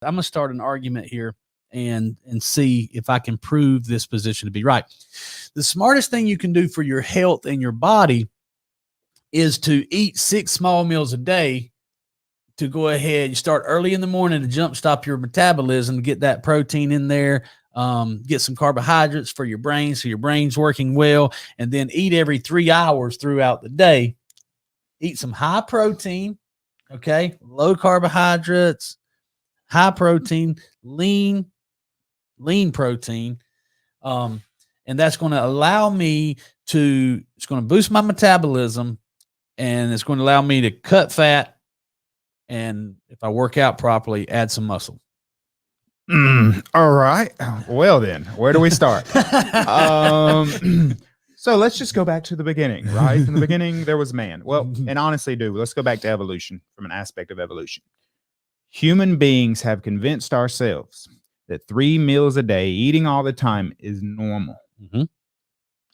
I'm going to start an argument here and see if I can prove this position to be right. The smartest thing you can do for your health and your body is to eat 6 small meals a day, to go ahead. You start early in the morning to jumpstart your metabolism, to get that protein in there, get some carbohydrates for your brain so your brain's working well, and then eat every 3 hours throughout the day. Eat some high protein, okay, low carbohydrates, high protein, lean protein. And that's going to allow me to, it's going to boost my metabolism, and it's going to allow me to cut fat. And if I work out properly, add some muscle. All right. Well, then, where do we start? So let's just go back to the beginning, right? In the beginning, there was man. Well, and honestly, dude, let's go back to evolution from an aspect of evolution. Human beings have convinced ourselves that 3 meals a day, eating all the time, is normal. Mm-hmm.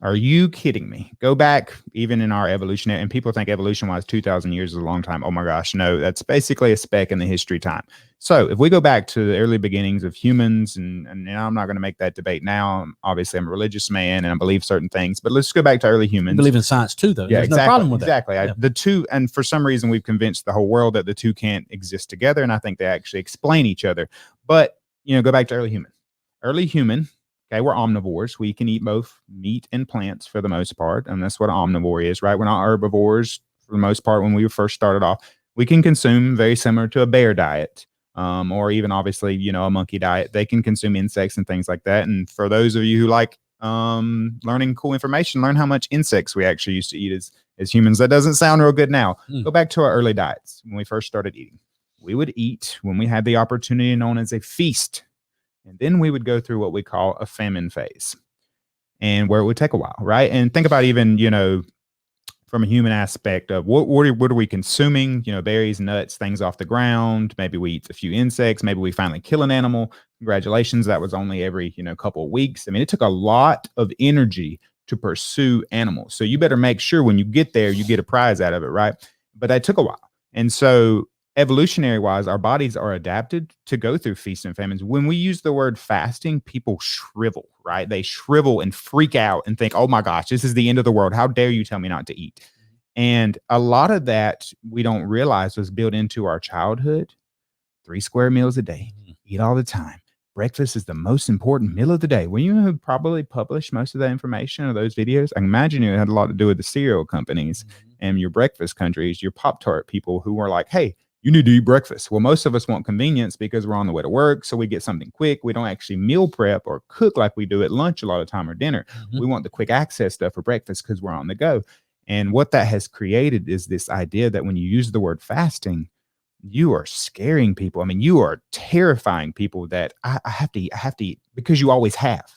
Are you kidding me? Go back even in our evolutionary, and people think evolution-wise 2,000 years is a long time. Oh my gosh, no, that's basically a speck in the history time. So if we go back to the early beginnings of humans, and I'm not going to make that debate now. Obviously, I'm a religious man and I believe certain things, but let's go back to early humans. You believe in science too, though. Yeah, There's exactly, no problem with exactly. that. The two, and for some reason, we've convinced the whole world that the two can't exist together, and I think they actually explain each other. But go back to early human. Early human. Okay, we're omnivores. We can eat both meat and plants for the most part, and that's what an omnivore is, right? We're not herbivores for the most part. When we first started off, we can consume very similar to a bear diet, or even obviously, a monkey diet. They can consume insects and things like that. And for those of you who like learning cool information, learn how much insects we actually used to eat as humans. That doesn't sound real good now. Go back to our early diets when we first started eating. We would eat when we had the opportunity known as a feast. And then we would go through what we call a famine phase, and where it would take a while, right? And think about even, from a human aspect of what are we consuming, berries, nuts, things off the ground. Maybe we eat a few insects. Maybe we finally kill an animal. Congratulations. That was only every, couple of weeks. I mean, it took a lot of energy to pursue animals. So you better make sure when you get there, you get a prize out of it, right? But that took a while. And so evolutionary wise, our bodies are adapted to go through feasts and famines. When we use the word fasting, people shrivel, right? They shrivel and freak out and think, oh my gosh, this is the end of the world. How dare you tell me not to eat? And a lot of that we don't realize was built into our childhood. 3 square meals a day, eat all the time. Breakfast is the most important meal of the day. When you probably published most of that information or those videos, I imagine it had a lot to do with the cereal companies and your breakfast countries, your Pop-Tart people who were like, hey, you need to eat breakfast. Well, most of us want convenience because we're on the way to work. So we get something quick. We don't actually meal prep or cook like we do at lunch a lot of time or dinner. We want the quick access stuff for breakfast because we're on the go. And what that has created is this idea that when you use the word fasting, you are scaring people. I mean, you are terrifying people that I have to eat because you always have.